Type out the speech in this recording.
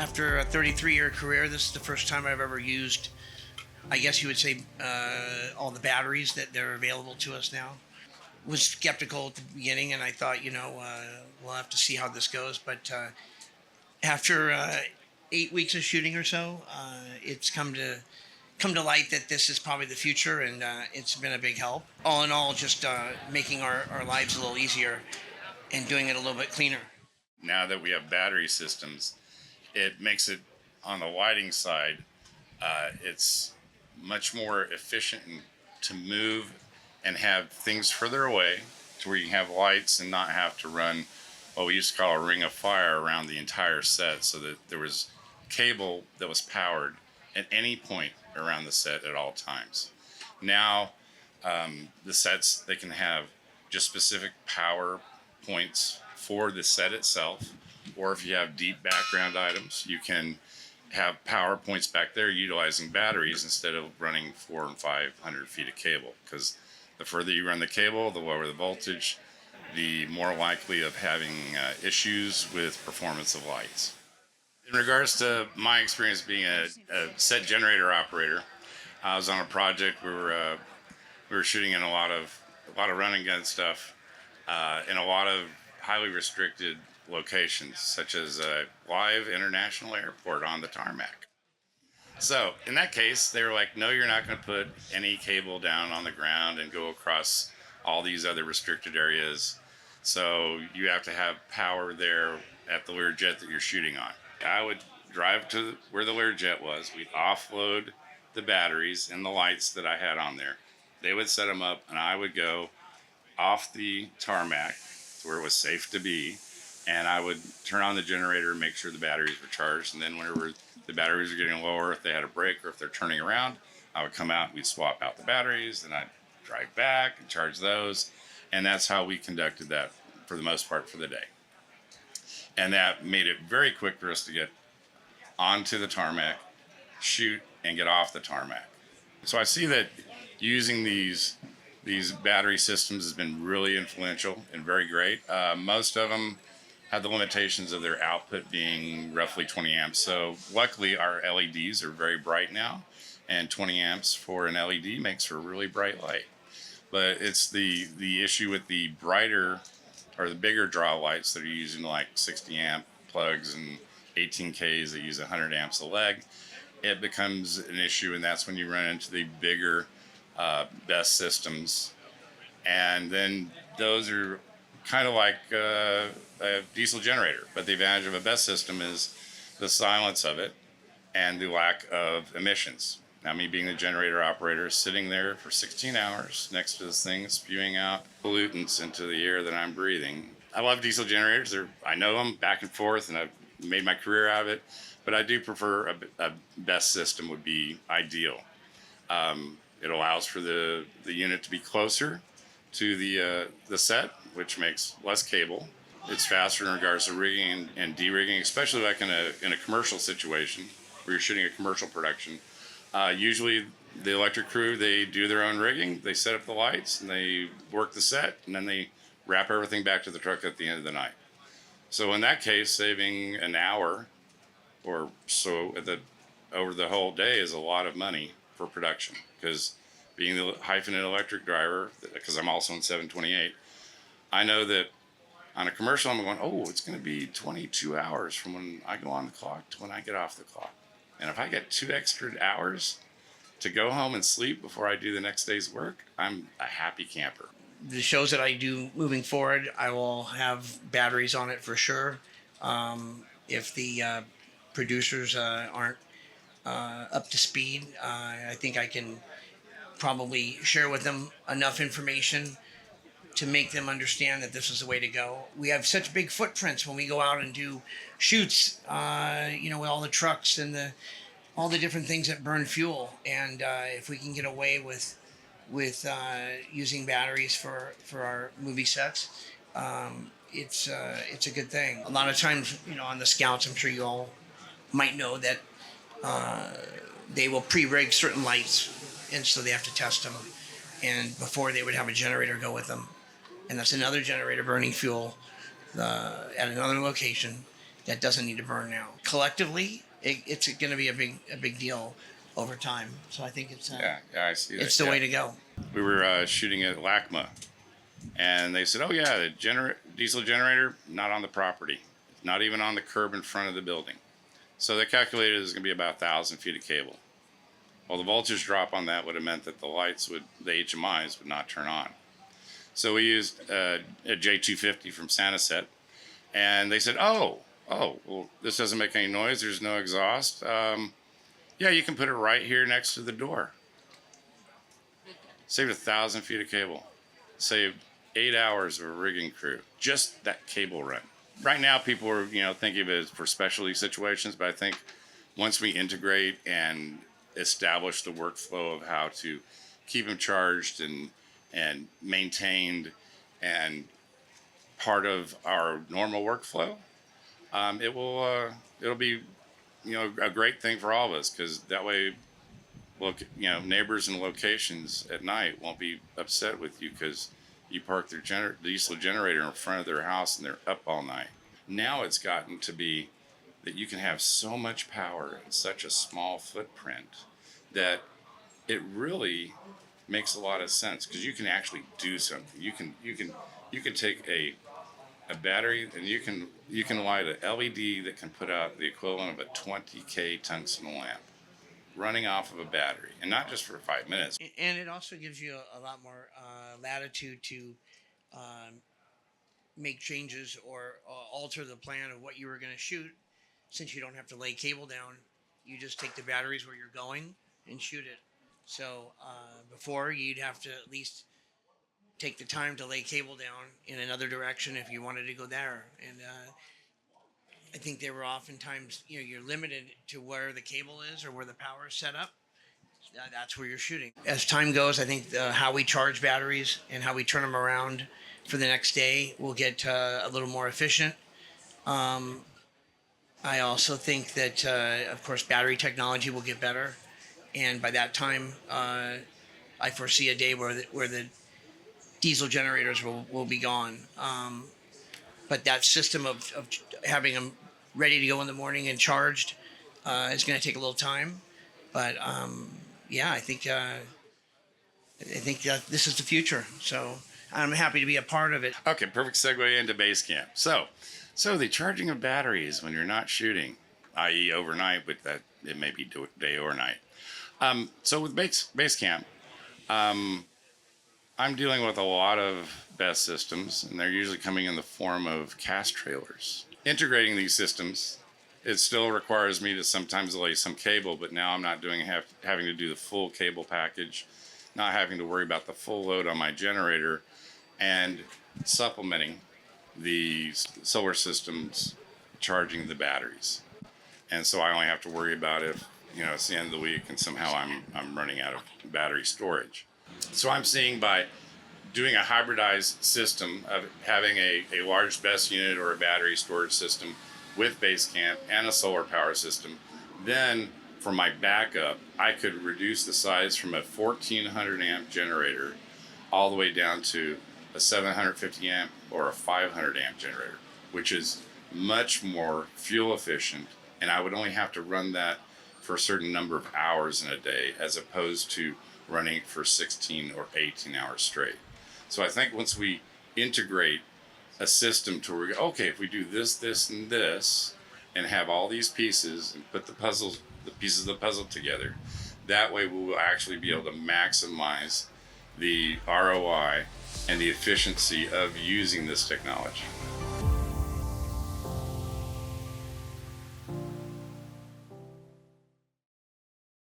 After a 33-year career, this is the first time I've ever used, I guess you would say, all the batteries that are available to us now. Was skeptical at the beginning, and I thought, we'll have to see how this goes. But after 8 weeks of shooting or so, it's come to light that this is probably the future, and it's been a big help. All in all, just making our lives a little easier and doing it a little bit cleaner. Now that we have battery systems, it makes it on the lighting side, it's much more efficient to move and have things further away to where you can have lights and not have to run what we used to call a ring of fire around the entire set, so that there was cable that was powered at any point around the set at all times. Now, the sets, they can have just specific power points for the set itself, or if you have deep background items, you can have power points back there utilizing batteries instead of running 400 and 500 feet of cable, because the further you run the cable, the lower the voltage, the more likely of having issues with performance of lights. In regards to my experience being a set generator operator, I was on a project where we were shooting in a lot of run and gun stuff in a lot of highly restricted locations, such as a live international airport on the tarmac. So in that case, they were like, no, you're not going to put any cable down on the ground and go across all these other restricted areas. So you have to have power there at the Learjet that you're shooting on. I would drive to where the Learjet was. We'd offload the batteries and the lights that I had on there. They would set them up, and I would go off the tarmac to where it was safe to be, and I would turn on the generator and make sure the batteries were charged. And then whenever the batteries were getting lower, if they had a break or if they're turning around, I would come out and we'd swap out the batteries, and I'd drive back and charge those. And that's how we conducted that for the most part for the day. And that made it very quick for us to get onto the tarmac, shoot, and get off the tarmac. So I see that using these battery systems has been really influential and very great. Most of them have the limitations of their output being roughly 20 amps. So luckily our LEDs are very bright now, and 20 amps for an LED makes for a really bright light. But it's the issue with the brighter or the bigger draw lights that are using like 60 amp plugs and 18Ks that use 100 amps a leg. It becomes an issue, and that's when you run into the bigger best systems. And then those are kind of like a diesel generator, but the advantage of a best system is the silence of it and the lack of emissions. Now, me being the generator operator, sitting there for 16 hours next to this thing, spewing out pollutants into the air that I'm breathing. I love diesel generators. I know them back and forth, and I've made my career out of it, but I do prefer a best system would be ideal. It allows for the unit to be closer to the set, which makes less cable. It's faster in regards to rigging and de-rigging, especially like in a commercial situation where you're shooting a commercial production. Usually the electric crew, they do their own rigging, they set up the lights, and they work the set, and then they wrap everything back to the truck at the end of the night. So in that case, saving an hour or so over the whole day is a lot of money for production, because being the hyphenate electric driver, because I'm also in 728, I know that on a commercial I'm going, oh, it's going to be 22 hours from when I go on the clock to when I get off the clock. And if I get 2 extra hours to go home and sleep before I do the next day's work, I'm a happy camper. The shows that I do moving forward, I will have batteries on it for sure. If the producers aren't up to speed, I think I can probably share with them enough information to make them understand that this is the way to go. We have such big footprints when we go out and do shoots, with all the trucks and all the different things that burn fuel. And if we can get away with using batteries for our movie sets, it's a good thing. A lot of times, on the Scouts, I'm sure you all might know that they will pre-rig certain lights, and so they have to test them. And before, they would have a generator go with them, and that's another generator burning fuel at another location. that doesn't need to burn now. Collectively, it's going to be a big deal over time. So I think Yeah, I see that. it's the way to go. We were shooting at LACMA, and they said, "Oh yeah, the diesel generator not on the property, not even on the curb in front of the building." So they calculated it was going to be about 1,000 feet of cable. Well, the voltage drop on that would have meant that the HMIs would not turn on. So we used a J250 from Saniset, and they said, "Oh, well, this doesn't make any noise. There's no exhaust. Yeah, you can put it right here next to the door." Saved 1,000 feet of cable. Saved 8 hours of a rigging crew. Just that cable run. Right now, people are thinking of it for specialty situations, but I think once we integrate and establish the workflow of how to keep them charged and maintained and part of our normal workflow, it'll be a great thing for all of us, because that way, neighbors and locations at night won't be upset with you because you park their diesel generator in front of their house and they're up all night. Now it's gotten to be that you can have so much power in such a small footprint that it really makes a lot of sense, because you can actually do something. You can take a battery, and you can light an LED that can put out the equivalent of a 20K tungsten lamp running off of a battery, and not just for 5 minutes. And it also gives you a lot more latitude to make changes or alter the plan of what you were going to shoot. Since you don't have to lay cable down, you just take the batteries where you're going and shoot it. So before, you'd have to at least take the time to lay cable down in another direction if you wanted to go there. And I think they were oftentimes, you're limited to where the cable is or where the power is set up. That's where you're shooting. As time goes, I think how we charge batteries and how we turn them around for the next day will get a little more efficient. I also think that, of course, battery technology will get better. And by that time, I foresee a day where the diesel generators will be gone. But that system of having them ready to go in the morning and charged is going to take a little time. But I think this is the future. So I'm happy to be a part of it. Okay, perfect segue into base camp. So the charging of batteries when you're not shooting, i.e. overnight, but that it may be day or night. So with base camp, I'm dealing with a lot of BESS systems, and they're usually coming in the form of cast trailers. Integrating these systems, it still requires me to sometimes lay some cable, but now I'm not having to do the full cable package, not having to worry about the full load on my generator, and supplementing the solar systems charging the batteries. And so I only have to worry about if it's the end of the week and somehow I'm running out of battery storage. So I'm seeing by doing a hybridized system of having a large BESS unit or a battery storage system with base camp and a solar power system, then for my backup, I could reduce the size from a 1400 amp generator all the way down to a 750 amp or a 500 amp generator, which is much more fuel efficient, and I would only have to run that for a certain number of hours in a day as opposed to running it for 16 or 18 hours straight. So I think once we integrate a system to where we go, okay, if we do this, this, and this, and have all these pieces and put the pieces of the puzzle together, that way we will actually be able to maximize the ROI and the efficiency of using this technology.